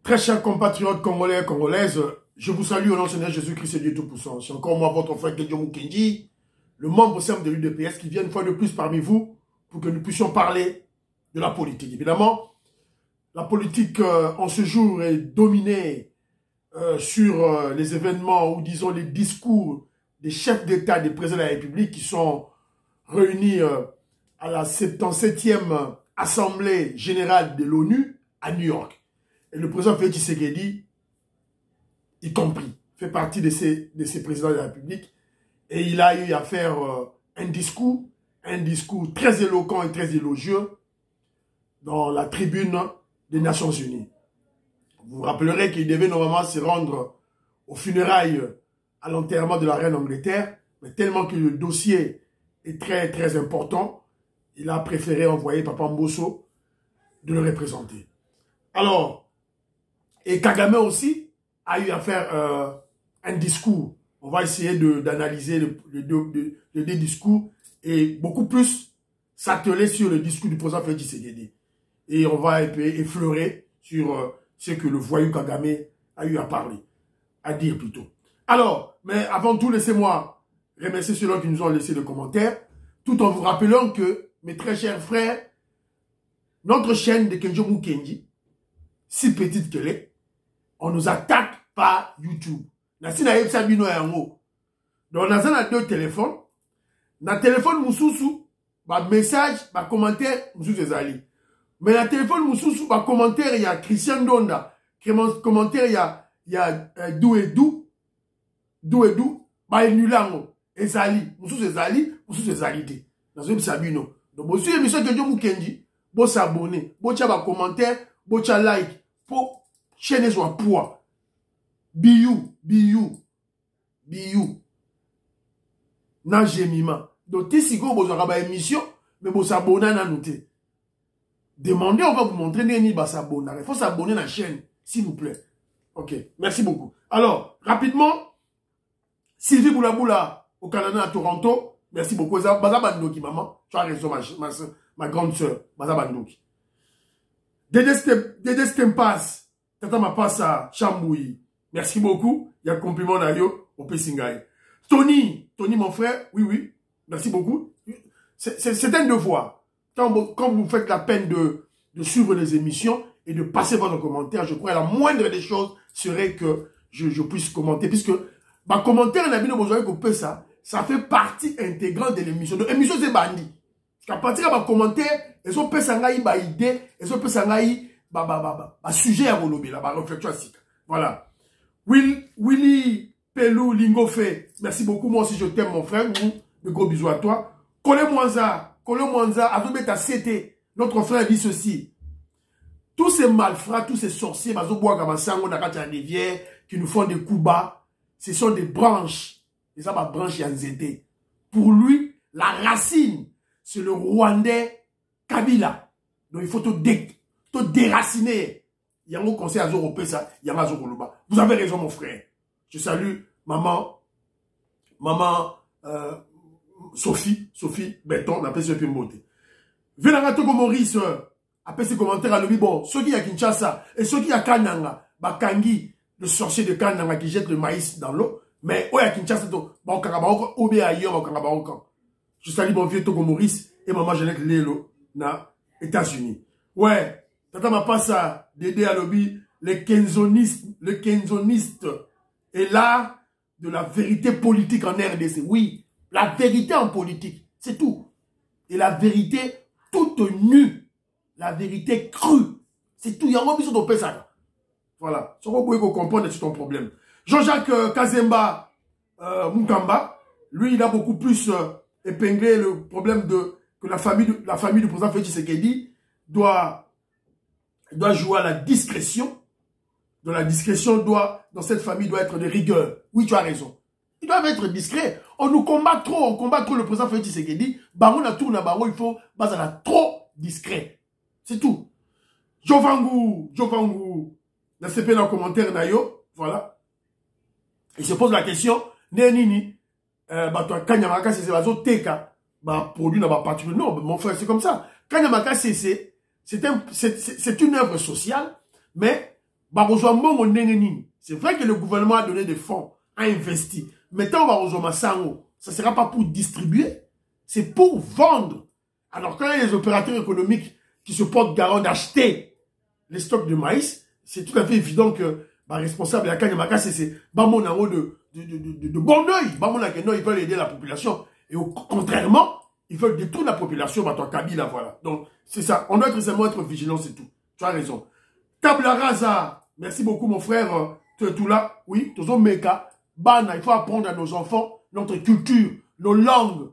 Très chers compatriotes congolais et congolaises, je vous salue au nom de Seigneur Jésus-Christ et Dieu Tout-Puissant. C'est encore moi, votre frère Kedjo Mukendi, le membre simple de l'UDPS, qui vient une fois de plus parmi vous pour que nous puissions parler de la politique. Évidemment, la politique en ce jour est dominée sur les événements ou disons les discours des chefs d'État, des présidents de la République qui sont réunis à la 77e Assemblée Générale de l'ONU à New York. Et le président Félix Tshisekedi, y compris, fait partie de ces présidents de la République. Et il a eu à faire un discours très éloquent et très élogieux dans la tribune des Nations Unies. Vous vous rappellerez qu'il devait normalement se rendre aux funérailles à l'enterrement de la reine d'Angleterre, mais tellement que le dossier est très très important, il a préféré envoyer Papa Mbosso de le représenter. Alors, et Kagame aussi a eu à faire un discours. On va essayer d'analyser les deux discours et beaucoup plus s'atteler sur le discours du président Félix Tshisekedi. Et on va effleurer sur ce que le voyou Kagame a eu à parler, à dire plutôt. Alors, mais avant tout, laissez-moi remercier ceux-là qui nous ont laissé des commentaires, tout en vous rappelant que, mes très chers frères, notre chaîne de Kedjo Mukendi, si petite qu'elle est, on nous attaque par YouTube. Donc, on a deux téléphones. Dans le téléphone, Moussoussou, message, commentaire, Moussoussou Ezali. Mais dans le téléphone, Moussoussou, commentaire, il y a Christian Donda. Commentaire, il y a Douedou, Nulango, Ezali. Moussoussou Ezali, Moussoussou Ezali. Dans ce Sabino. Donc, monsieur, émission Kedjo Mukendi, vous s'abonner, vous faire commentaire, vous like, pour chaîne soit poids. Biou. Nan gemima. Donc, si vous avez une émission, mais vous s'abonner à nous. Demandez, on va vous montrer ni s'abonner. Il faut s'abonner à la chaîne, s'il vous plaît. Ok, merci beaucoup. Alors, rapidement, Sylvie Boulaboula au Canada, à Toronto. Merci beaucoup. Baza Bandoki, maman. Tu as raison, ma grande soeur. Baza Bandoki. Dédé Stempas. Tata Mapasa Chambouyi. Merci beaucoup. Il y a un compliment d'ailleurs au Pessingaï. Tony, mon frère. Oui. Merci beaucoup. C'est un devoir. Quand vous faites la peine de suivre les émissions et de passer votre commentaire, je crois que la moindre des choses serait que je puisse commenter. Puisque ma commentaire, n'a pas besoin qu'on peut ça. Ça fait partie intégrante de l'émission. Donc, l'émission, c'est bandit. Parce qu'à partir de ma commentaire, ils ont fait ça, ils ont idée, ils ont fait ça, sujet à relever, la réflexion. Voilà. Willy Pelou Lingofé, merci beaucoup. Moi aussi, je t'aime, mon frère. De gros bisous à toi. Kole Mwanza, Azobeta CT, notre frère dit ceci. Tous ces malfrats, tous ces sorciers, qui nous font des coups bas, ce sont des branches. Et ça, ma branche Yanzete. Pour lui, la racine, c'est le Rwandais Kabila. Donc, il faut te déraciner. Il y a un conseil à Zoropé, ça, il y a un Zoroluba. Vous avez raison, mon frère. Je salue maman, Sophie Béton, on appelle ce Pimbote. Venanga Togo Maurice, après ses commentaires à l'objet, bon, ceux qui y a Kinshasa, et ceux qui y a Kananga, Bakangi, le sorcier de Kananga qui jette le maïs dans l'eau, mais où y a Kinshasa, bon, Karabaoka, ou bien ailleurs, au Karabaoka. Je salue mon vieux Togo Maurice et maman Jeannette Lelo, na États-Unis. Ouais, tata m'a pas ça, d'aider à lobby, le kenzoniste est l'art de la vérité politique en RDC. Oui, la vérité en politique, c'est tout. Et la vérité toute nue, la vérité crue, c'est tout. Il y a un besoin de ça. Voilà, ce que vous pouvez comprendre, c'est ton problème. Jean-Jacques Kazemba Mukamba, lui, il a beaucoup plus épinglé le problème que la famille du président Félix Tshisekedi doit jouer à la discrétion. Donc la discrétion dans cette famille doit être de rigueur. Oui, tu as raison. Ils doivent être discrets. On nous combat trop, le président Félix Tshisekedi. Baron a tourné à Baron, il faut trop discret. C'est tout. Jovangu, la CP dans le commentaire d'ailleurs, voilà. Il se pose la question, Nenini, toi, Kanyamaka, c'est bazo teka, produit dans ma partie. Non, mon frère, c'est comme ça. Kanyamaka, c'est une œuvre sociale, mais C'est vrai que le gouvernement a donné des fonds, a investi. Mais tant que ça ne sera pas pour distribuer, c'est pour vendre. Alors quand il y a les opérateurs économiques qui se portent garant d'acheter les stocks de maïs, c'est tout à fait évident que responsable de la Kanyamaka, c'est mon en haut de bon oeil. Ils veulent aider la population. Et contrairement, ils veulent détruire la population. Kabila, voilà. Donc, c'est ça. On doit seulement être vigilant, c'est tout. Tu as raison. Tabla Raza, merci beaucoup, mon frère. Tout là, oui, tous meka. Bana, il faut apprendre à nos enfants notre culture, nos langues.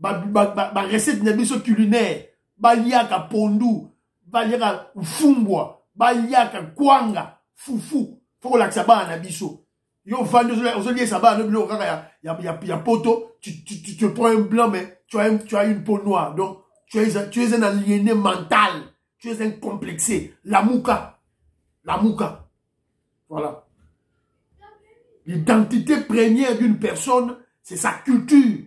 Recette de culinaire. Baliaka pondu. Baliaka fumbwa. Baliaka kwanga. Foufou. Faut que l'accès à biso. Yo vendre aux liés ça va il y a poto, tu te prends un blanc mais tu as une peau noire. Donc tu es un aliéné mental, tu es un complexé. La mouka. Voilà. L'identité première d'une personne, c'est sa culture.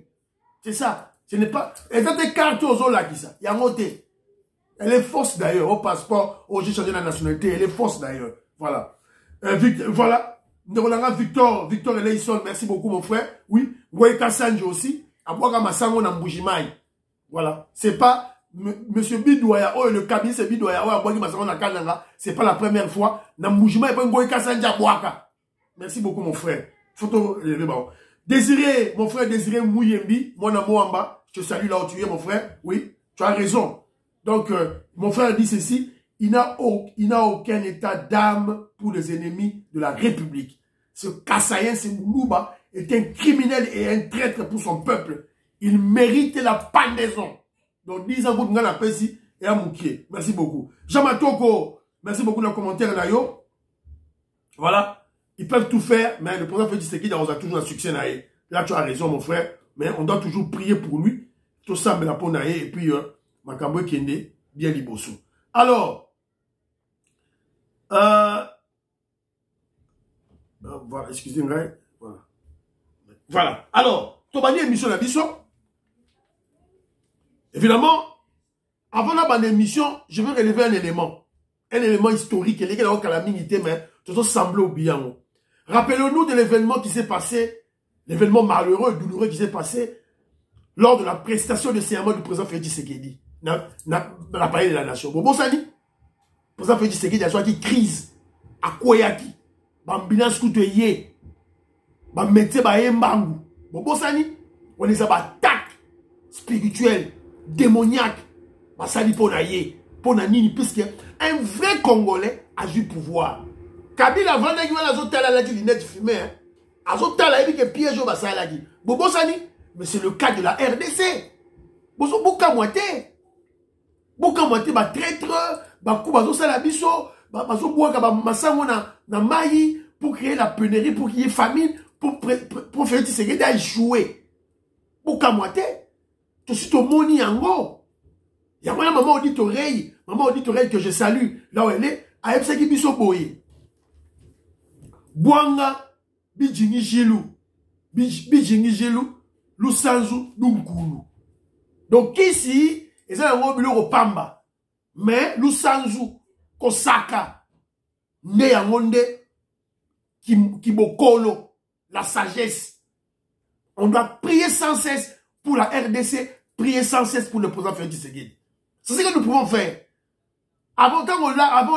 C'est ça. Ce n'est pas et ça des cartes aux là qui ça. Il y a monté. Elle est fausse d'ailleurs au passeport, j'ai changé la nationalité, elle est fausse d'ailleurs. Voilà. Voilà. Victor Eleison, merci beaucoup mon frère. Oui, Goïka Sanjo aussi. Abouaka Massango na Mbujimai. Voilà. C'est pas Monsieur Bidouaya, le cabinet c'est Bidouaya, Abouaki Massango na Kananga. C'est pas la première fois. Na Mbujimai, pas Goïka Sanjo Abouaka. Merci beaucoup mon frère. Photo, Désiré, mon frère Désiré Mouyembi, mon amour, je te salue là où tu es mon frère. Oui, tu as raison. Donc, mon frère dit ceci. Il n'a aucun état d'âme pour les ennemis de la République. Ce Kassayen, ce Moulouba, est un criminel et un traître pour son peuple. Il mérite la pendaison. Donc, 10 ans, vous avez ici et à Moukier. Merci beaucoup. Jamatoko, merci beaucoup dans le commentaire d'ailleurs. Voilà. Ils peuvent tout faire, mais le président Félix Tshisekedi a toujours un succès. Là, tu as raison, mon frère. Mais on doit toujours prier pour lui. Tout ça, mais la peau et puis, Makambo Kende, bien liboso. Alors, voilà, excusez-moi. Voilà. Alors, Tobani émission la mission. Évidemment, avant la émission, je veux relever un élément historique. Les gars, la minité, mais tout semblait au bilan. Rappelons-nous de l'événement qui s'est passé, l'événement malheureux, douloureux qui s'est passé lors de la prestation de serment du président Félix Tshisekedi. Dans la palais de la nation. Bobo Sani, le président Félix Tshisekedi a sorti crise à Koyaki. Bambina Skoutoye. Bamete Baye Mbangu. Bobo Sani, on les a attaque spirituelle, démoniaque. Basali Ponaye. Ponanini, puisque un vrai Congolais a eu pouvoir. Kabila Vanda qui va la zotala la dit lunette fumée. Azotala il dit que piège au basala la dit. Bobo Sani, mais c'est le cas de la RDC. Bozo Bouka Moité. Bouka Moité ba traître, ba Koubazo Salabiso, bazo Bouaka ba Massango na Maï pour créer la pénurie, pour qu'il y ait famine, pour faire des séries d'échouer. Bouka Moité. Tout de suite au Moni Yango. Il y a une maman auditoreille que je salue, là où elle est, à Epseki Biso Boye. Bouanga, Bijingi Jilou, Lusanzu, Dunkulu. Donc ici, ils ont un mot au Pamba. Mais Lusanzu, Kosaka, Neyangonde, Kibokolo, la sagesse. On doit prier sans cesse pour la RDC, prier sans cesse pour le président Félix Tshisekedi. C'est ce que nous pouvons faire. Avant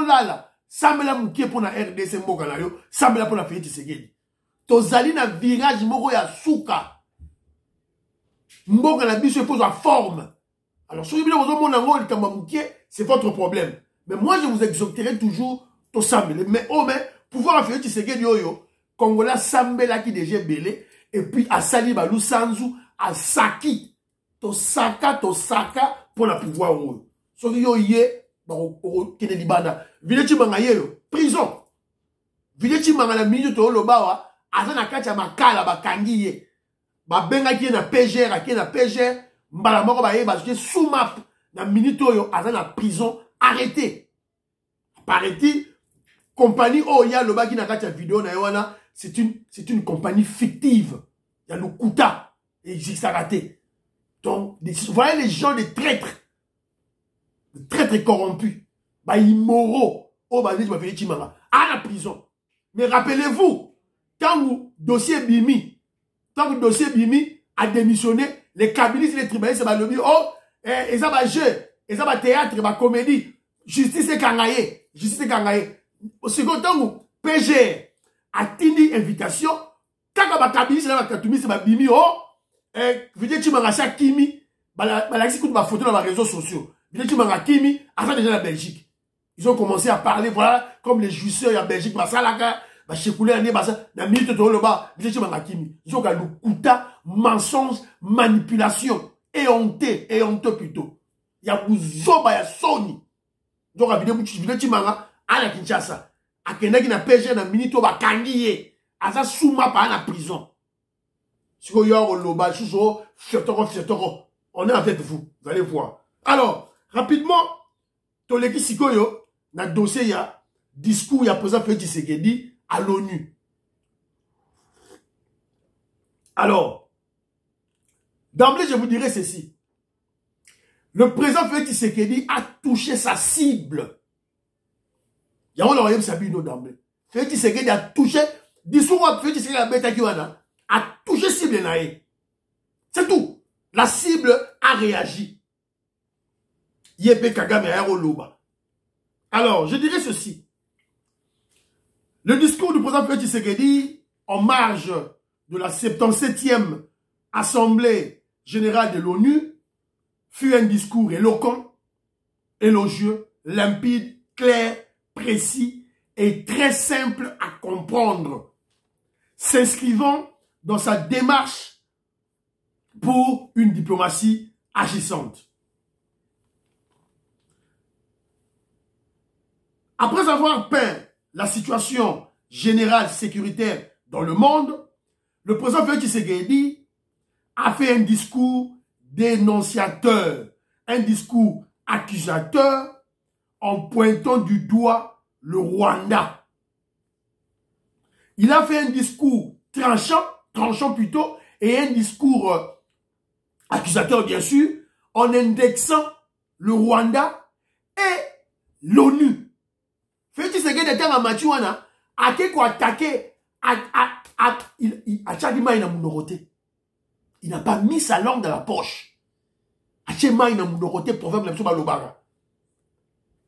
là, Samela Mouké pour la RDC Mbokanayo, Samela pour la Félix Tshisekedi. Tozali na virage moko ya souka. Mbokana biso pose la forme. Alors, si vous voulez c'est votre problème. Mais moi, je vous exhorterai toujours to Samela. Mais pouvoir la Félix Tshisekedi yoyo, Congola Samela qui déjà belé, et puis à Saliba Lusanzu, à Saki. Tosaka pour la pouvoir. So yo yé, kene libanda. Vilechi mangayeyo, prison. Vilechi mangala minute to lobawa, azana kacha makala bakangiye. Ba benga ki na PGR, ki na PGR, mbala moko ba ye ba sous map na minute yo azana prison arrêté. Paraît-il, compagnie Oya loba ki na kacha vidéo na yoana, c'est une compagnie fictive. Il y a le Kouta et il s'est raté. Donc, vous voyez les gens, des traîtres corrompus, bah immoraux, oh bah dit, arrêtez à la prison. Mais rappelez-vous, quand le dossier Bimi a démissionné, les cabinistes et les tribunalistes ont dit, oh, et ça va jeu, et ça va théâtre, va comédie, justice et kangaye, Au second temps, PG a tenu invitation, quand le cabinet va katoumisi va Bimi, oh, vidéo tu m'as acheté Kimi, la photo dans les réseaux sociaux, vidéo tu m'as Kimi, avant déjà la Belgique. Ils ont commencé à parler, voilà, comme les jouisseurs en Belgique, bah ça là, bah chez Koulé, bah ça, la minute de le bas, vidéo tu m'as Kimi. Ils ont gagné le couta, mensonge, manipulation, et honteux plutôt. Il y a Bouzoba, il y a Sony. Donc la vidéo tu m'as à la Kinshasa. A Kenaki na PG na minute ba kangiye. Asa souma pa na prison. Si vous avez loba, on est avec vous. Vous allez voir. Alors, rapidement, Toleki Sikoyo, na dossier ya discours ya président Félix Tshisekedi à l'ONU. Alors, d'emblée, je vous dirai ceci. Le président Félix Tshisekedi a touché sa cible. Il y a un royaume Sabino d'emblée. Félix Tshisekedi a touché, discours Félix Tshisekedi a bêta kiwana, a touché cible naïe. C'est tout. La cible a réagi. Yépe Kagame a loba. Alors, je dirais ceci. Le discours du président Félix Tshisekedi, en marge de la 77e Assemblée générale de l'ONU, fut un discours éloquent, élogieux, limpide, clair, précis et très simple à comprendre, s'inscrivant dans sa démarche pour une diplomatie agissante. Après avoir peint la situation générale sécuritaire dans le monde, le président Félix Tshisekedi a fait un discours dénonciateur, un discours accusateur en pointant du doigt le Rwanda. Il a fait un discours tranchant plutôt, et un discours accusateur bien sûr, en indexant le Rwanda et l'ONU. Félix Tshisekedi était en Machuana, a attaqué, il n'a pas mis sa langue dans la poche.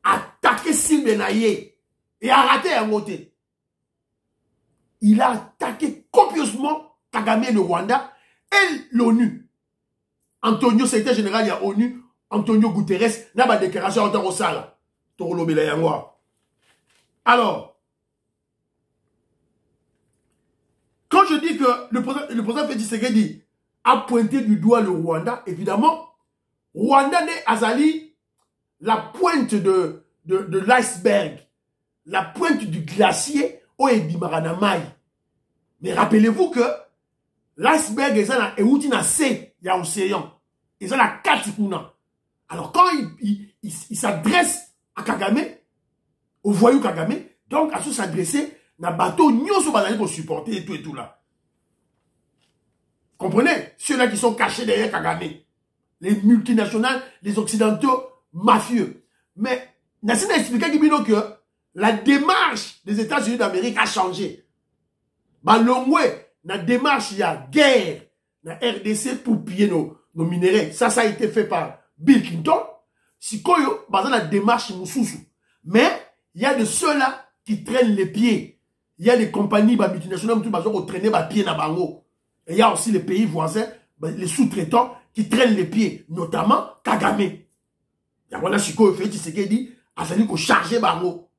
Attaqué Simbenaye et a raté un côté. Il a attaqué copieusement Kagame le Rwanda et l'ONU. Antonio, secrétaire général de l'ONU, Antonio Guterres, n'a pas de déclaration en tant que ça. Alors, quand je dis que le président Félix Tshisekedi a pointé du doigt le Rwanda, évidemment, Rwanda n'est Azali la pointe de l'iceberg, la pointe du glacier au Ebimaranamai. Mais rappelez-vous que l'iceberg est un C, il y a océan. Ils ont la Katikuna. Alors quand il s'adresse à Kagame, au voyou Kagame, donc à s'adresser, na bateau nyoso bazali pour supporter et tout là. Comprenez? Ceux-là qui sont cachés derrière Kagame. Les multinationales, les occidentaux mafieux. Mais, Nassine a expliqué que la démarche des États-Unis d'Amérique a changé. Bah, l'omoué, la démarche, il y a guerre, la RDC pour piller nos minéraux. Ça a été fait par Bill Clinton. Si koyo, bah, la démarche moussousou. Mais, il y a de ceux-là qui traînent les pieds. Il y a des compagnies, bah, multinationales, qui traîner les pieds dans bango. Et il y a aussi les pays voisins, bah, les sous-traitants, qui traînent les pieds, notamment Kagame. Il y a voilà ce qu'on fait, Tshisekedi, a fallu qu'on charge Bango.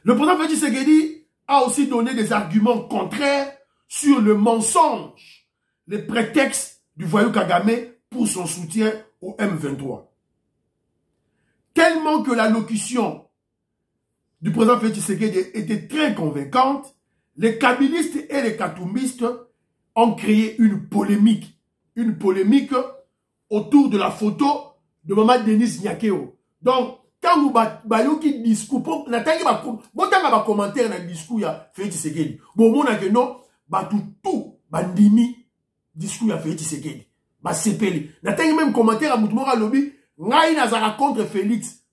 Le président Félix Tshisekedi a aussi donné des arguments contraires sur le mensonge, les prétextes du voyou Kagame pour son soutien au M23. Tellement que l'allocution du président Félix Tshisekedi était très convaincante, les kabylistes et les katoumbistes ont créé une polémique autour de la photo de Maman Denise Nyakeo. Donc, quand vous avez qui discours, vous avez un commentaire dans le discours de Félix Tshisekedi. Bon, vous avez non, tout, bandimi, discours de Félix Tshisekedi. Vous avez même commentaire à Moutoumora Lobby, Ngaï Nazara contre Félix.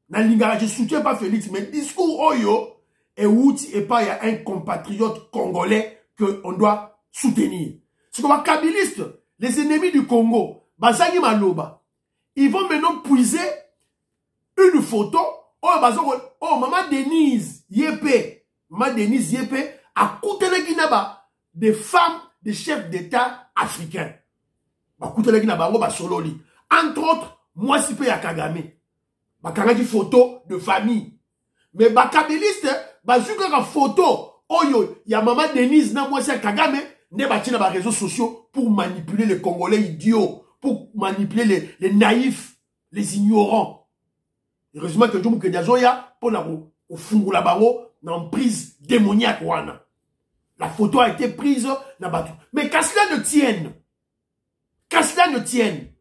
Je soutiens pas Félix, mais discours Oyo et Wouti et pas il y a un compatriote congolais qu'on doit soutenir. C'est comme un kabiliste, les ennemis du Congo, Bazangi Maloba, ils vont maintenant puiser une photo. Oh, maman Denise Yepé, a coûté le Guinaba des femmes, des chefs d'État africains. A coûté le Guinaba, entre autres, moi si peu ya Kagame. Bakanga di photo de famille. Mais bakabiliste, bazuka ka photo. Oyo, ya maman Denise na moi c'est Kagame, ne bati na ba réseaux sociaux pour manipuler les Congolais idiots, pour manipuler les naïfs, les ignorants. Heureusement que Djoumou Kenyazoya, pour la fungula baro, dans prise démoniaque wana. La photo a été prise na batu. Mais qu'à cela ne tienne. Qu'à cela ne tienne.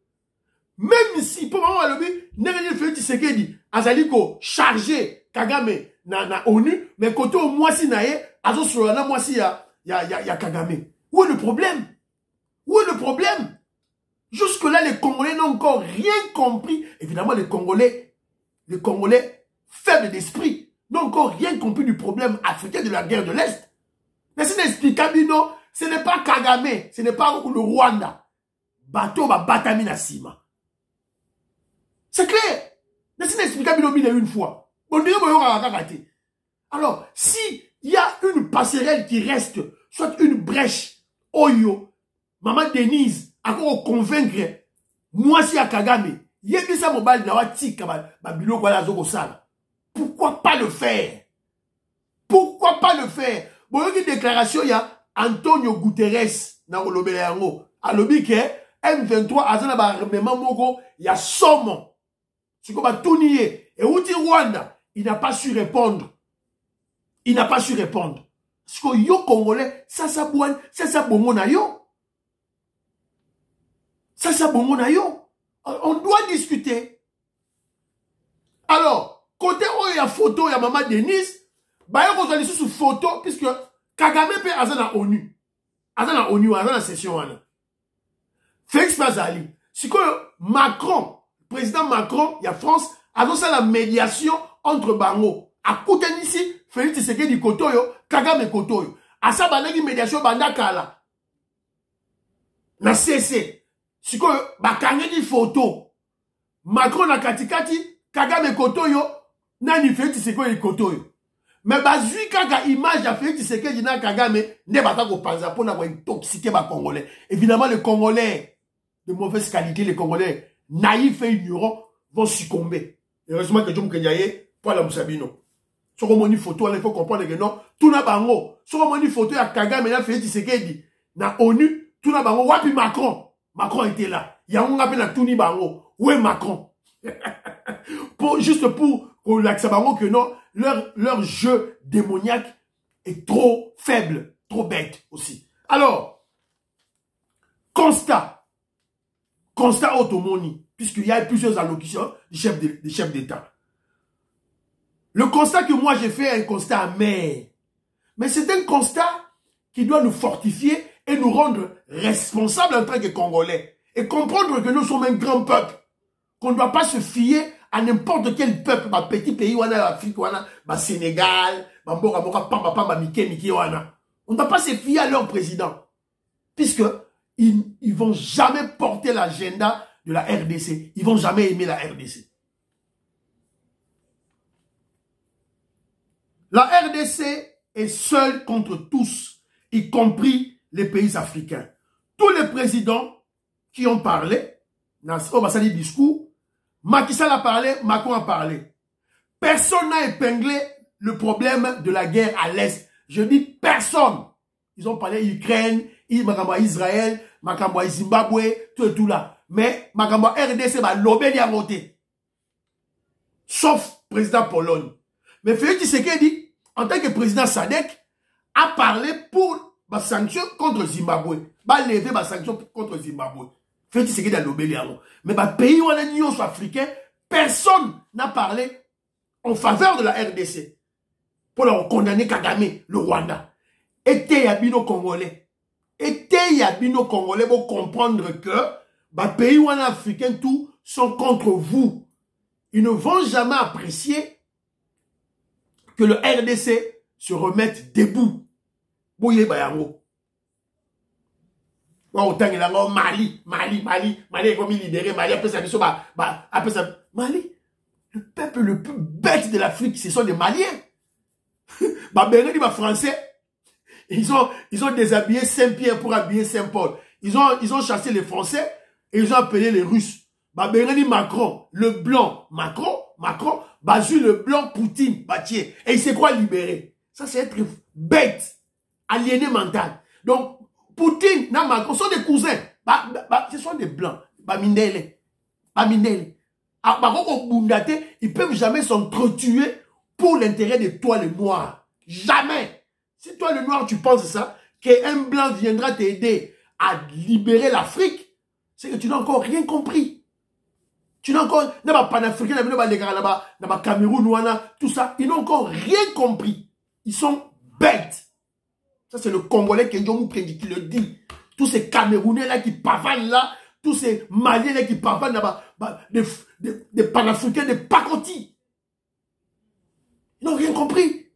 Même si, pour moi, le but, Nérénie Félix Tshisekedi, Azaliko, chargé, Kagame, na ONU, mais côté au moins si naïe, Azo sur la moi si ya Kagame. Où est le problème? Où est le problème? Jusque-là, les Congolais n'ont encore rien compris. Évidemment, les Congolais faibles d'esprit, n'ont encore rien compris du problème africain de la guerre de l'Est. Mais c'est inexplicable, non? Ce n'est pas Kagame, ce n'est pas le Rwanda. Bateau, batami na sima. C'est clair. Mais c'est inexplicable une fois. Alors, si il y a une passerelle qui reste, soit une brèche, Oyo, Maman Denise, encore convaincre, moi si à Kagame, yebisa mobile na wati babilo kwa la zoko sala. Pourquoi pas le faire? Pourquoi pas le faire? Bon, il y a une déclaration, il y a Antonio Guterres, na olobele yango. Alobi ke, M23, azana ba armement moko, il y a somme. C'est comme tout nier. Et où dit Rwanda, il n'a pas su répondre. Il n'a pas su répondre. Parce que yo Congolais, ça bongo na yo. Ça bongo na yo. On doit discuter. Alors, côté où il y a photo, il y a maman Denise, bah il y a sous photo, puisque Kagame peut azana ONU. Azana ONU, azana session. Félix Bazali. C'est que Macron, président Macron, il y a France, a fait la médiation entre Bango. À côté d'ici, Félix Tshisekedi Kotoyo, Kagame Kotoyo. À ça, il y a une médiation Bandakala. Na CC. C'est que, bakangé di photo. Macron na katikati, Kagame Kotoyo, nani Félix Tshisekedi Kotoyo. Mais bazui kaka image ya Félix Tshisekedi na Kagame, ne bata ko panza pour na intoxiquer ba Congolais. Évidemment, les Congolais de mauvaise qualité, les Congolais naïfs et ignorants vont succomber. Heureusement que Djoum Kenyaye, pour la Moussabino. Si on a une photo, il faut comprendre que non, tout n'a pas bango. Si on a une photo, il y a Kagame, il y a Félix Tshisekedi, na ONU, tout n'a pas bango. Wapi Macron? Macron était là. Il y a un appel à tout ni bango. Où est Macron? Juste pour l'accès bango que non, leur jeu démoniaque est trop faible, trop bête aussi. Alors, constat automoni, puisqu'il y a plusieurs allocutions des chefs d'État. Le constat que moi j'ai fait est un constat amer. Mais c'est un constat qui doit nous fortifier et nous rendre responsables en tant que Congolais. Et comprendre que nous sommes un grand peuple. Qu'on ne doit pas se fier à n'importe quel peuple, un petit pays, l'Afrique, Sénégal, on ne doit pas se fier à leur président. Puisque ils vont jamais porter l'agenda de la RDC. Ils vont jamais aimer la RDC. La RDC est seule contre tous, y compris les pays africains. Tous les présidents qui ont parlé, dans ce discours, Macky Sall a parlé, Macron a parlé. Personne n'a épinglé le problème de la guerre à l'Est. Je dis personne. Ils ont parlé Ukraine, Israël, Zimbabwe, tout et tout là. Mais RDC va l'obéir à voter. Sauf président Pologne. Mais Félix Tshisekedi, en tant que président SADC, a parlé pour la sanction contre Zimbabwe. Va lever la sanction contre Zimbabwe. Félix Tshisekedi a l'obéir à voter. Mais les pays où on est l'Union africaine, personne n'a parlé en faveur de la RDC. Pour leur condamner Kagame, le Rwanda. Et Yabino Congolais. Et Yabino Congolais pour comprendre que les pays où on est africains, tous sont contre vous. ils ne vont jamais apprécier que le RDC se remette debout. Boye bayango. Mali, est comme libéré, Mali, après ça, Mali, le peuple le plus bête de l'Afrique, ce sont des Maliens. Français, ils ont déshabillé Saint-Pierre pour habiller Saint-Paul. Ils ont chassé les Français et ils ont appelé les Russes. Macron, le blanc, Macron, Bazu le blanc, Poutine, Batier. Et il sait quoi libérer? Ça, c'est être bête, aliéné mental. Donc, Poutine, Macron sont des cousins. Ce sont des blancs. Mindele. Ils peuvent jamais s'entretuer pour l'intérêt de toi, le noir. Jamais. Si toi, le noir, tu penses ça, qu'un blanc viendra t'aider à libérer l'Afrique, c'est que tu n'as encore rien compris. Tu n'as encore, panafricain, Cameroun, tout ça, ils n'ont encore rien compris. Ils sont bêtes. Ça, c'est le Congolais qui le dit. Tous ces Camerounais là qui pavanent là, tous ces Maliens là qui pavanent là, des panafricains, des pacotis. Ils n'ont rien compris.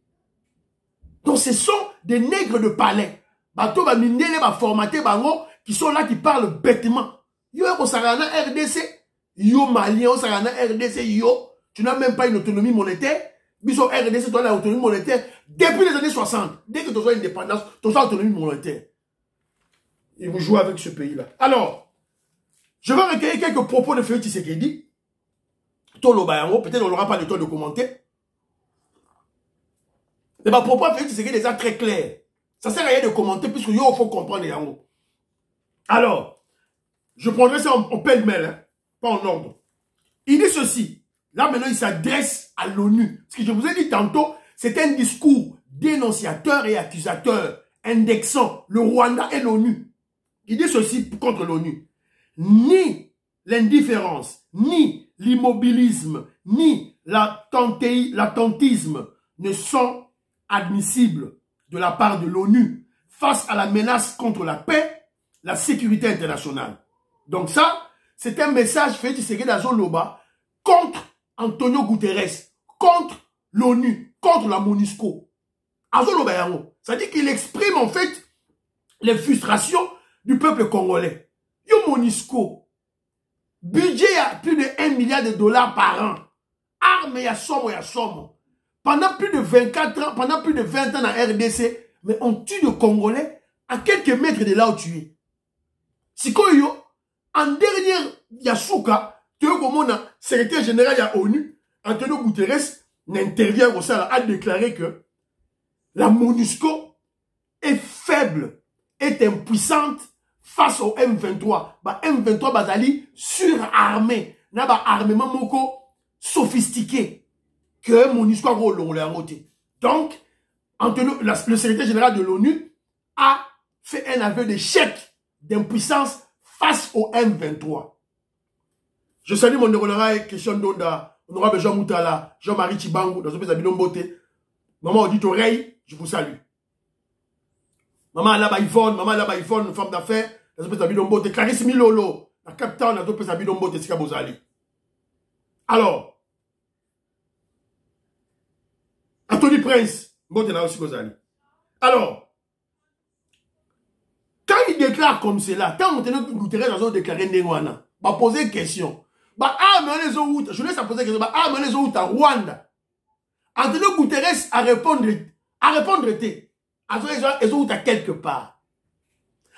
Donc, ce sont des nègres de palais. Bato ba mindele ba formaté bango qui sont là qui parlent bêtement. Yo ko sarana RDC. Yo Malien, Sarana RDC, yo, tu n'as même pas une autonomie monétaire. Biso RDC, tu as l'autonomie monétaire depuis les années 60. Dès que tu as une indépendance, tu as l'autonomie monétaire. Et vous jouez avec ce pays-là. Alors, je vais recueillir quelques propos de Félix Tshisekedi. Tolo Bayango, peut-être on n'aura pas le temps de commenter. Mais ma propos de Félix Tshisekedi est déjà très clair. Ça sert à rien de commenter puisque yo, il faut comprendre les yango. Alors, je prendrai ça en pêle-mêle, hein. Pas en ordre. Il dit ceci. Là, maintenant, il s'adresse à l'ONU. Ce que je vous ai dit tantôt, c'est un discours dénonciateur et accusateur, indexant le Rwanda et l'ONU. Il dit ceci contre l'ONU. Ni l'indifférence, ni l'immobilisme, ni l'attentisme ne sont admissibles de la part de l'ONU face à la menace contre la paix, la sécurité internationale. Donc ça, c'est un message fait de Tshisekedi Azoloba contre Antonio Guterres, contre l'ONU, contre la MONUSCO. Azoloba yango. Ça dit qu'il exprime en fait les frustrations du peuple congolais. Yo MONUSCO, budget à plus de 1 milliard de dollars par an. Armes ya somme. Pendant plus de 24 ans, pendant plus de 20 ans dans RDC, mais on tue le Congolais à quelques mètres de là où tu es. Sikoyo, en dernière Yasuka, tu es comme le secrétaire général de l'ONU, Antonio Guterres, n'intervient au sein, a déclaré que la MONUSCO est faible, est impuissante face au M23. M23 bazali surarmé, n'a pas armement moko sophistiqué que MONUSCO a volé. Donc, Antonio, le secrétaire général de l'ONU a fait un aveu d'échec d'impuissance face au M23. Je salue mon honorable Christian Donda, honorable Jean Moutala, Jean-Marie Chibangu, dans ce pays Abidon Bote. Maman Audit Oreille, je vous salue. Maman Alaba Yvonne, une femme d'affaires, dans ce pays Abidon Bote. Clarisse Milolo, la capitaine dans ce pays Abidon Bote, Sika Bozali. Alors, Anthony Prince, Bote là aussi Bozali. Alors, quand il déclare comme cela, quand Antonio Guterres a déclaré Ndengwana, va poser une question. Je laisse poser une question. À Rwanda. Antonio Guterres a répondre ils ont à quelque part.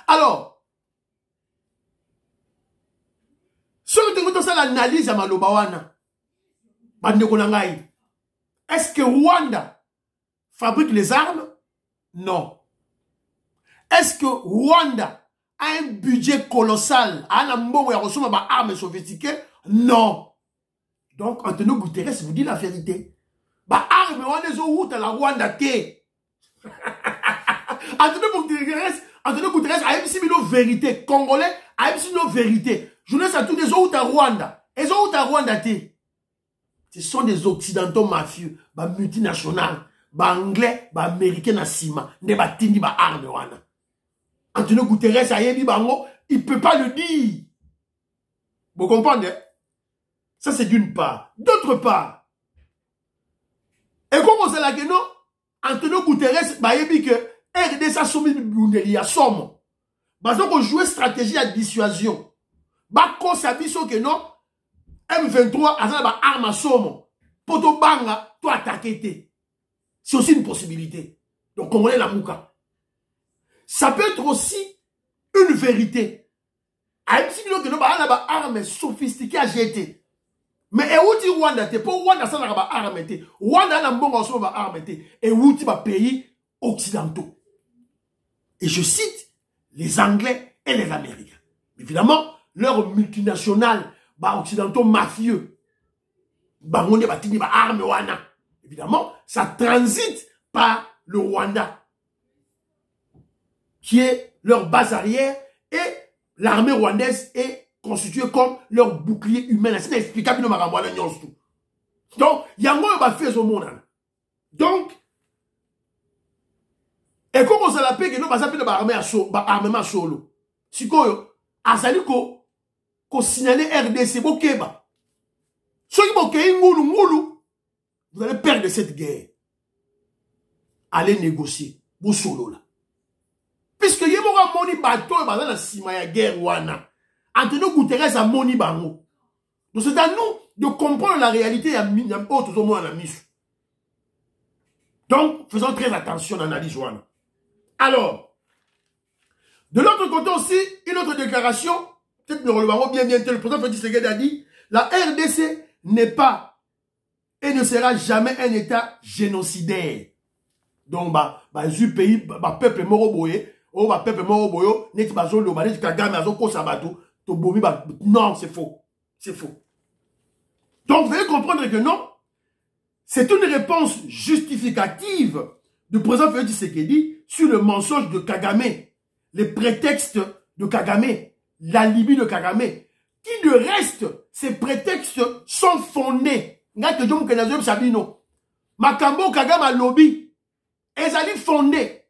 Alors, si on a l'analyse à Malobawana, est-ce que Rwanda fabrique les armes? Non. Est-ce que Rwanda a un budget colossal? A un armes sophistiquées? Non. Donc, Antonio Guterres vous dit la vérité. Armes, on est la Rwanda té. Antonio Guterres a aussi une vérité. Congolais a aussi une vérité. Je laisse à tous les autres à Rwanda. Et les autres à Rwanda té. Ce sont des occidentaux mafieux, multinationaux, anglais, américains na sima, ne batindi armes wana. Antonio Guterres a yebi bango, il peut pas le dire. Vous comprenez? Ça, c'est d'une part. D'autre part, et comme on sait là que non, Antonio Guterres, bah, il dit que RDC a soumis Bundeli à somme. Parce qu'on joue stratégie à dissuasion. Bah, quand ça dit que non, M23 a une arme à somme. Poto banga, toi attaquer. C'est aussi une possibilité. Donc, on est la mouka. Ça peut être aussi une vérité. A petit que nous avons une arme sophistiquée à jeter. Mais et où dit Rwanda te pour Rwanda ça n'a pas arme te. Rwanda n'a pas ensemble arme te. Et où dit pays occidentaux. Et je cite les Anglais et les Américains. Évidemment, leurs multinationales, occidentaux mafieux. On est battu par arme wana. Évidemment, ça transite par le Rwanda, qui est leur base arrière, et l'armée rwandaise est constituée comme leur bouclier humain. C'est inexplicable. Donc, il y a moins de fait au monde. Donc, et comme on s'appelle que nous avons armement solo. Si vous avez signalé RDC, vous allez perdre cette guerre. Allez négocier. Vous solo là. Puisque y a moni bateau dans la cima ya guerre wana. Antonio Guterres a moni bango. Donc c'est à nous de comprendre la réalité à autre au moins la mise. Donc faisons très attention à l'analyse wana. Alors, de l'autre côté aussi, une autre déclaration, peut-être le relevons bien, le président Félix Tshisekedi a dit, la RDC n'est pas et ne sera jamais un État génocidaire. Donc, du pays, peuple moroboye, peuple moroboyo, net bazolo, net kagame, azoko sabato, to bomi, non, c'est faux. C'est faux. Donc, vous allez comprendre que non, c'est une réponse justificative du président Félix Tshisekedi sur le mensonge de Kagame, les prétextes de Kagame, l'alibi de Kagame, qui de reste, ces prétextes sont fondés. Makambo Kagame a lobby. Elles allaient fondé.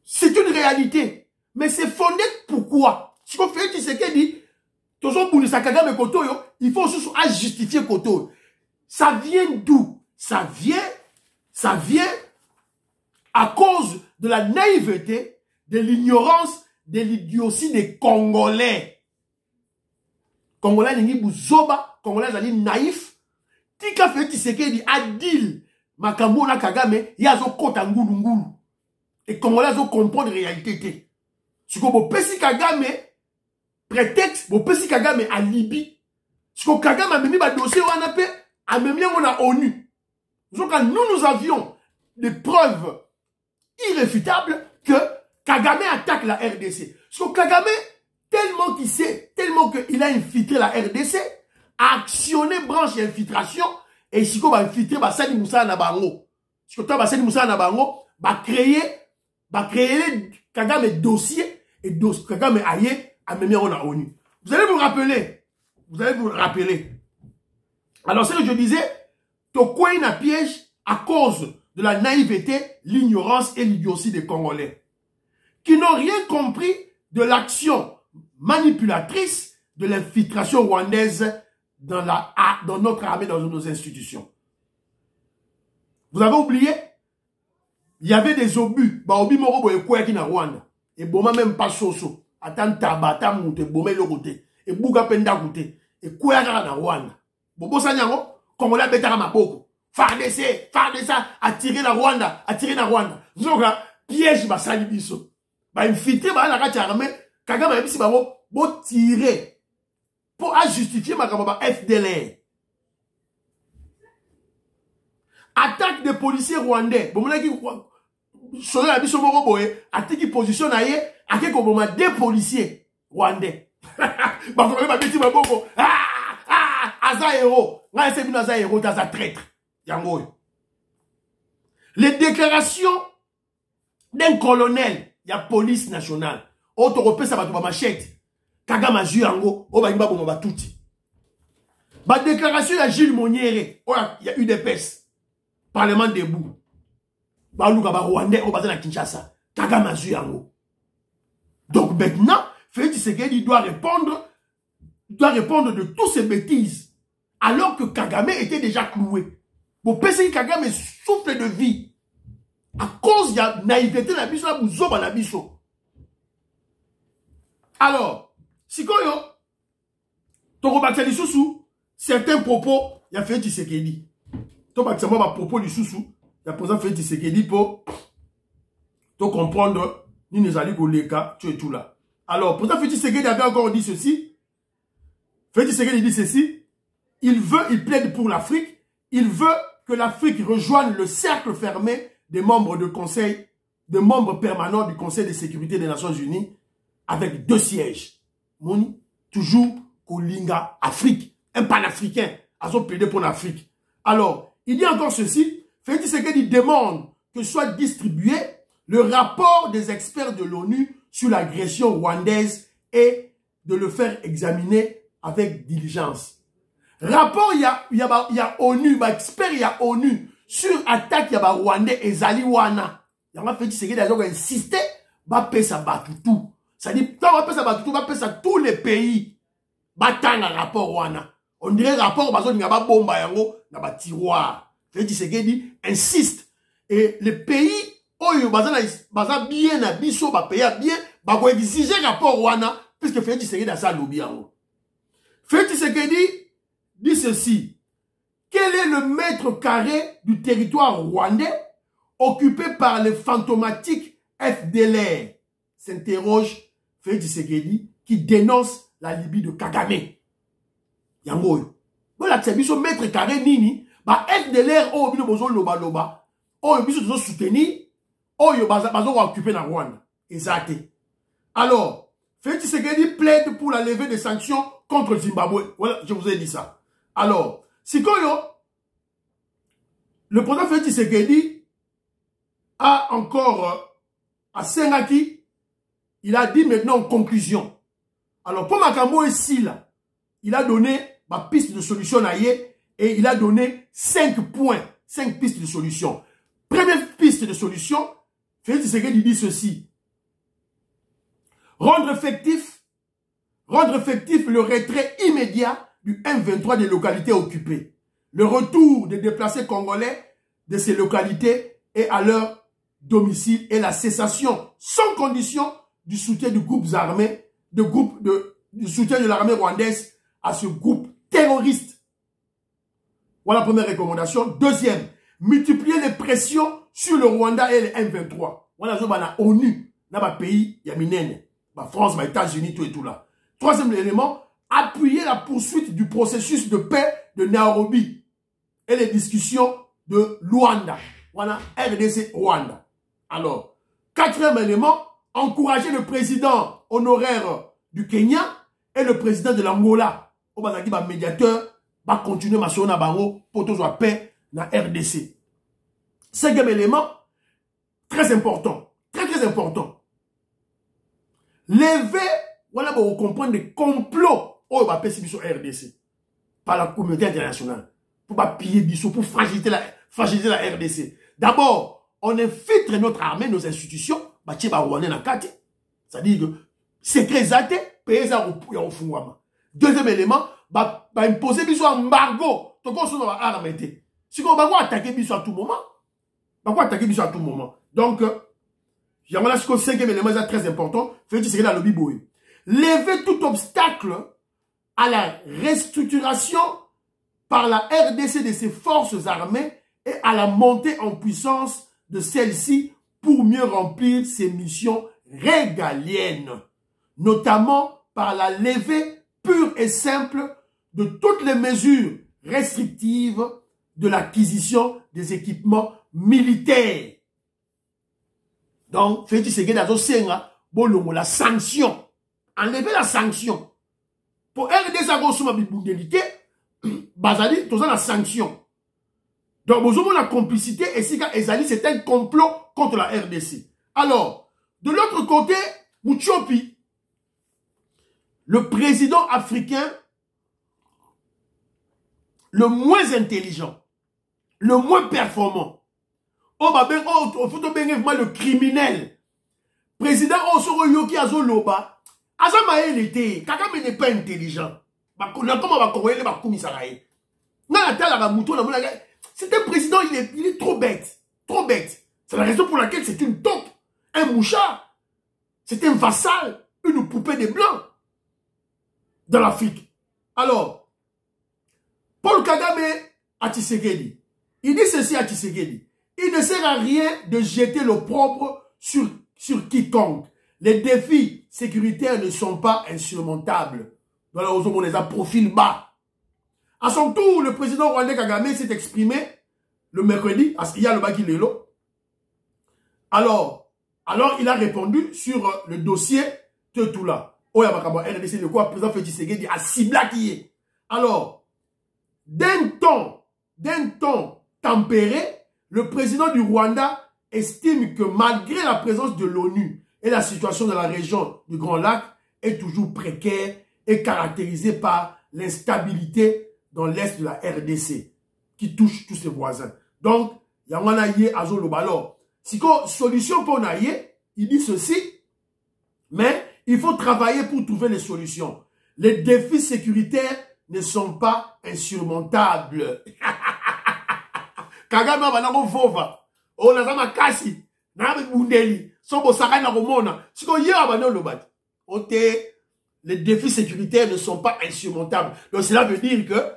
C'est une réalité. Mais c'est fondé pourquoi? Si on fait ce qu'il dit, il faut aussi justifier Koto. Ça vient d'où? Ça vient à cause de la naïveté, de l'ignorance, de l'idiotie des Congolais. Congolais n'ont pas zoba, Congolais sont naïfs. Tika fait ce qu'il dit, Adil. Makambo na Kagame, yazo kota ngulu ngulu. Et Congolais zo comprendre réalité. Si vous pesi Kagame, prétexte, vous pesi Kagame à Libye. Si vous Kagame a mis un dossier on a même on a ONU. Donc nous avions des preuves irréfutables que Kagame attaque la RDC. Parce que Kagame, tellement qu'il sait, tellement qu'il a infiltré la RDC, a actionné branche infiltration. Et si on va infiltrer, Sani Moussa na bango. Si on va Sani Moussa na bango, créer Kagame dossier et Kagame aïe à même on a ONU. Vous allez vous rappeler. Alors c'est ce que je disais, Toko est un piège à cause de la naïveté, l'ignorance et l'idiotie des Congolais, qui n'ont rien compris de l'action manipulatrice de l'infiltration rwandaise dans notre armée, dans nos institutions. Vous avez oublié? Il y avait des obus. Obi moro boye quoi qui na Rwanda. Et boma même pas soso. Atan tabata mute boma le côté. Et bouga penda côté. Et quoi na Rwanda. Bobo sanyango, Congolais betara maboko. FARDC a tiré la Rwanda, Zoga piège basali biso. Infiltré la kati armée, Kagame a bisi bo tirer. Pour justifier ma FDLR. Attaque des policiers rwandais. Bon, attaque qui positionne des policiers rwandais. Les déclarations d'un colonel, il y a police nationale. Autre européen, ça va tomber machette. Kagame a joué yango, o ba imba bomba touti. Ba déclaration ya Gilles Moniere, il y a UDPS, Parlement debout. Ba luka ba Rwandais o bazana Kinshasa, Kagame a joué yango. Donc maintenant, Félix Tshisekedi doit répondre doit répondre de toutes ces bêtises, alors que Kagame était déjà cloué. Pour penser que Kagame souffle de vie, à cause de la naïveté de la biso, la bouzoba la biso. Alors, si quand yo, Toko Baksali Soussou, certains propos, il y a fait Tshisekedi. Toko Baksali ma propos du Soussou, il y a posé fait Tshisekedi pour comprendre, ni les alliés Goleka, tu es tout là. Alors, pourtant, Félix Tshisekedi avait encore dit ceci. Félix Tshisekedi dit ceci. Il plaide pour l'Afrique. Il veut que l'Afrique rejoigne le cercle fermé des membres de conseil, des membres permanents du Conseil de sécurité des Nations Unies avec 2 sièges. Moni, toujours Kolinga Afrique, un panafricain, a plaidé pour l'Afrique. Alors, il dit encore ceci. Félix Tshisekedi demande que soit distribué le rapport des experts de l'ONU sur l'agression rwandaise et de le faire examiner avec diligence. Rapport, il y a ONU, expert, il y a ONU sur attaque, il y a Rwandais et Zaliwana. Il y a fait Tshisekedi a insisté, va payer ça tout. Ça dit, quand on va payer ça tout, va payer ça tous les pays. Batanga rapport Rwanda. On dirait rapport, parce qu'il y a pas bomba yango, na ba tiroir. Félix Tshisekedi insiste. Et les pays, oyo baza bien na biso ba payer bien, ba ko exiger rapport Rwanda puisque Félix Tshisekedi a ça lobby yango. Félix Tshisekedi dit ceci. Quel est le mètre carré du territoire rwandais occupé par les fantomatiques FDLR? S'interroge Félix Tshisekedi qui dénonce la Libye de Kagame. Yango. Voilà, c'est biso mètre carré nini. Ba FDLR o bino bozo loba. O biso tozo soutenir. O yo bazo occuper na Rwanda. Exact. Alors, Félix Tshisekedi plaide pour la levée des sanctions contre le Zimbabwe. Voilà, je vous ai dit ça. Alors, si le président Félix Tshisekedi a encore à Sengaki, il a dit maintenant en conclusion. Alors, pour Makambo ici, là, il a donné ma piste de solution à Yé et il a donné 5 points, 5 pistes de solution. Première piste de solution, Félix Tshisekedi dit ceci. Rendre effectif le retrait immédiat du M23 des localités occupées. Le retour des déplacés congolais de ces localités et à leur domicile et la cessation sans condition du soutien du groupe armé, du soutien de l'armée rwandaise à ce groupe terroriste. Voilà la première recommandation. Deuxième, multiplier les pressions sur le Rwanda et les M23. Voilà la ONU, dans le pays, il y a Minene, la France, les États-Unis, tout et tout là. Troisième élément, appuyer la poursuite du processus de paix de Nairobi et les discussions de Luanda. Voilà, RDC Rwanda. Alors, quatrième élément, encourager le président honoraire du Kenya et le président de l'Angola. Au Bazaki, médiateur, va continuer ma sona bango pour tous la paix dans RDC. Cinquième élément, très important, très important. Lever, voilà pour comprendre des complots au sur RDC par la communauté internationale pour pas piller Bissau, pour fragiliser la RDC. D'abord, on infiltre notre armée, nos institutions, c'est-à-dire que secret zaté, payer ça au fond. Deuxième élément, imposer Bissau embargo, donc on va arrêter. Si on va attaquer Bissau à tout moment, donc, il y a ce cinquième élément très important, fait que c'est la lobby boy. Lever tout obstacle à la restructuration par la RDC de ses forces armées et à la montée en puissance de celles-ci pour mieux remplir ses missions régaliennes, notamment par la levée pure et simple de toutes les mesures restrictives de l'acquisition des équipements militaires. Donc, Félix Tshisekedi a dit la sanction. Enlever la sanction. Pour RDC a reçu ma biboudelité, Bazali, tout ça la sanction. Donc, vous avez la complicité, et si c'est un complot contre la RDC. Alors, de l'autre côté, Mouchopi, le président africain le moins intelligent, le moins performant, le criminel, président Osoro Yoki Azoloba, Azamael était, Kagame n'est pas intelligent. comment va Congolais va commissaire. C'est un président, il est trop bête. Trop bête. C'est la raison pour laquelle c'est une taupe, un mouchard. C'est un vassal, une poupée de blancs dans l'Afrique. Alors, Paul Kagame à Tshisekedi, il dit ceci à Tshisekedi. Il ne sert à rien de jeter l'opprobre sur quiconque. Les défis sécuritaires ne sont pas insurmontables. Voilà, on les a profil bas. À son tour, le président rwandais Kagame s'est exprimé le mercredi, il y a le Baki Lelo. Alors, il a répondu sur le dossier Teutula. Oya Bakabo, RDC de quoi, le président Félix Tshisekedi a ciblé qui est. Alors, d'un ton tempéré, le président du Rwanda estime que malgré la présence de l'ONU et la situation de la région du Grand Lac est toujours précaire et caractérisée par l'instabilité dans l'est de la RDC qui touche tous ses voisins. Donc, Yamana Ye Azo Lobalo. Si quoi solution pour Naye, il dit ceci, mais il faut travailler pour trouver les solutions. Les défis sécuritaires ne sont pas insurmontables. Kagame banako vova. O nazama kasi. Na bundeli. Sobo saka na komona. Siko ye abano lobati. Ote les défis sécuritaires ne sont pas insurmontables. Donc cela veut dire que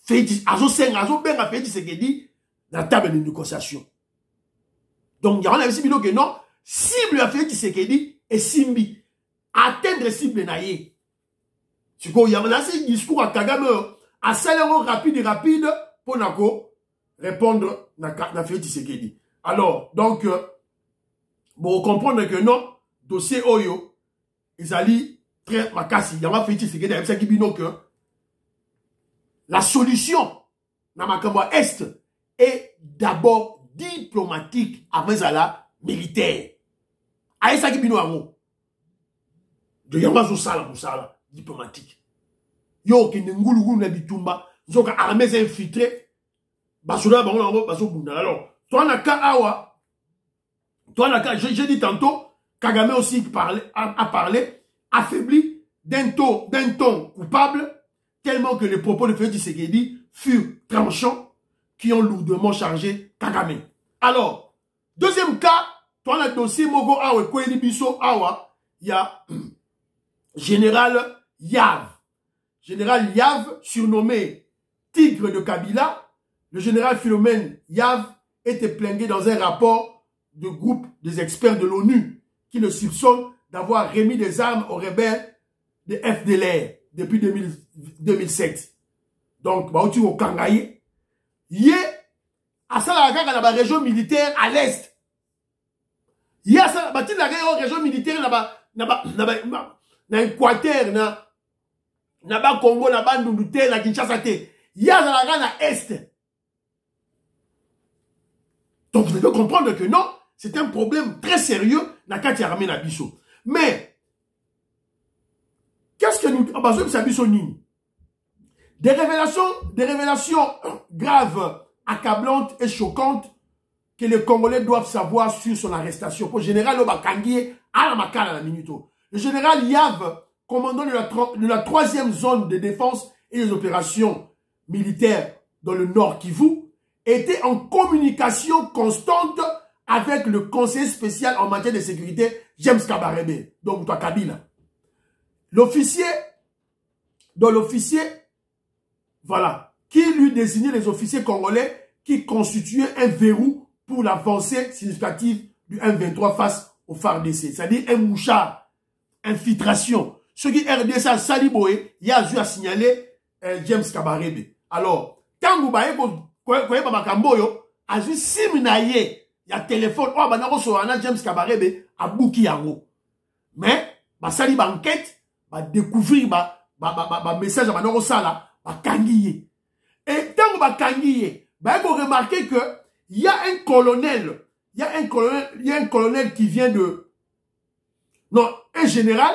Félix Azo Senga Azo Benga Félix Tshisekedi dans la table de négociation. Donc il y a un avis que non, cible à Félix Tshisekedi et Simbi atteindre cible naïe. Tu vois, il y a un discours à Kagame assez rapide pour nako répondre à Félix Tshisekedi. Alors, donc, pour comprendre que non, dossier Oyo, ils allaient très makasi. Il y a un Félix Tshisekedi avec ça qui dit que la solution dans Makambo Est est d'abord diplomatique avant la militaire. Avec ça qui dit non, de Yamazo Sala, diplomatique. Yo ki ngulu na bitumba, zoka armée infiltrée. Basoula bango baso bunda. Alors, toi na ka awa, toi na ka, j'ai dit tantôt, Kagame aussi a parlé, affaibli d'un ton coupable, tellement que les propos de Félix Tshisekedi furent tranchants, qui ont lourdement chargé Kagame. Alors, deuxième cas, toi na dossier Mogo Awa, Koueni Biso Awa, il y a Général Yav. Général Yav, surnommé Tigre de Kabila, le général Philomène Yav était plainté dans un rapport de groupe des experts de l'ONU qui le soupçonnent d'avoir remis des armes aux rebelles de FDLR depuis 2007. Donc, Baouti au Kangaye, yé, à ça la région militaire à l'est. Yé, à ça la région militaire na Équateur, na ba Congo, na ba Ndundute, na Kinshasa te. Yé, na est. Donc, vous devez comprendre que non, c'est un problème très sérieux na kati armée na biso. Mais, qu'est-ce que nous avons besoin? Des révélations graves, accablantes et choquantes que les Congolais doivent savoir sur son arrestation. Pour le général Obakangie, à la makala la minute. Le général Yav, commandant de la 3e zone de défense et des opérations militaires dans le Nord Kivu, était en communication constante avec le conseiller spécial en matière de sécurité, James Kabarebe, donc toi Kabila. L'officier, voilà, qui lui désignait les officiers congolais qui constituaient un verrou pour l'avancée significative du M23 face au FARDC. C'est-à-dire un mouchard, infiltration. Ce qui RDC a Saliboé, il y a dû signaler James Kabarebe. Alors, quand vous voyez Makamboyo, a vu Siminaye, il y a téléphone, oh, banako soana James Kabarebe, a bouki yango. Mais, sali ba enquête, découvrir message banako sala, kangiye. Et tant que kangiye, vous remarquez que il y a un colonel, qui vient de, non, un général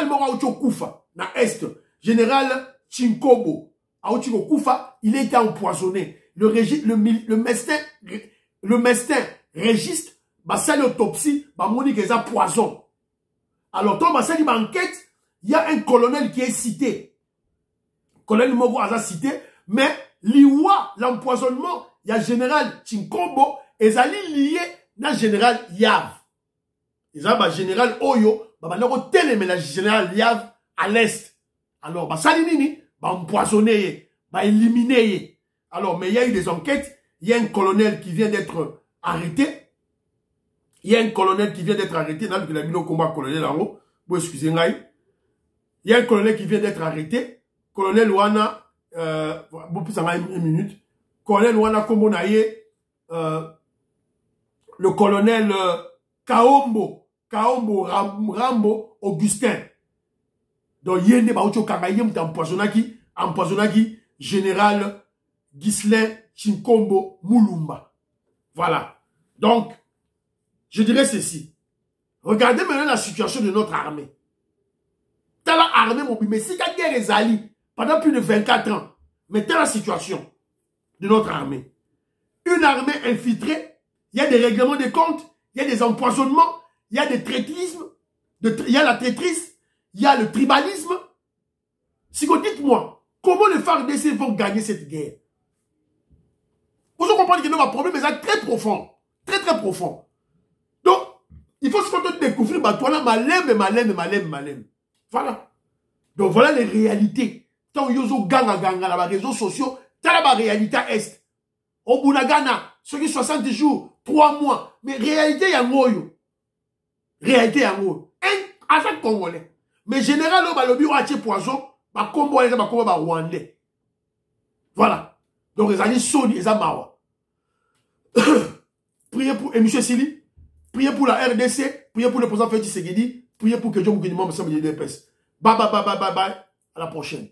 Mora Ocho Koufa, na Est, général Chinkobo, à Ocho Koufa, il a été empoisonné. Le médecin registre, sali autopsie, moni que ça poison. Alors, quand sali enquête, il y a un colonel qui est cité. colonel Moko a cité, mais liwa, l'empoisonnement, il y a général Chinkombo, et ça lié na général Yav. Ils ont général Oyo, bah télémé la général Yav à l'est. Alors, bah salinini, bah empoisonné, bah éliminé. Alors, mais il y a eu des enquêtes, il y a un colonel qui vient d'être arrêté. Il y a un colonel qui vient d'être arrêté, dans le milieu combat colonel en haut. Bon, excusez-moi. Il y a un colonel qui vient d'être arrêté. Colonel Wana, bon, plus en une minute. Colonel Wana Kombonaye, le colonel Kaombo Rambo Augustin. Donc, il y a des gens qui ont empoisonné général Ghislain Chinkombo Moulumba. Voilà. Donc, je dirais ceci. Regardez maintenant la situation de notre armée. Dans la armée, mon mais si la guerre est alliée pendant plus de 24 ans, mais dans la situation de notre armée, une armée infiltrée, il y a des règlements de comptes, il y a des empoisonnements, il y a des traîtrismes, il y a la traîtrise, il y a le tribalisme. Si vous dites-moi, comment les FARDC vont gagner cette guerre? Vous comprenez que notre problème est très profond. Très, très profond. Donc, il faut se contenter de découvrir, bah, toi là, malem. Voilà. Donc, voilà les réalités. Tant que vous avez les réseaux sociaux, t'as la réalité est. Au Bounagana, ceux qui 60 jours, 3 mois. Mais réalité, il y a un mot. Réalité, il y a un mot. Un agent congolais. Mais général, on va le bureau à poison, bah, Congolais, bah, Rwandais. Voilà. Donc, les amis sont les amawa. Priez pour M. Sili, priez pour la RDC, priez pour le président Félix Tshisekedi, priez pour que Dieu vous guide, moi, me semble, bye. À la prochaine.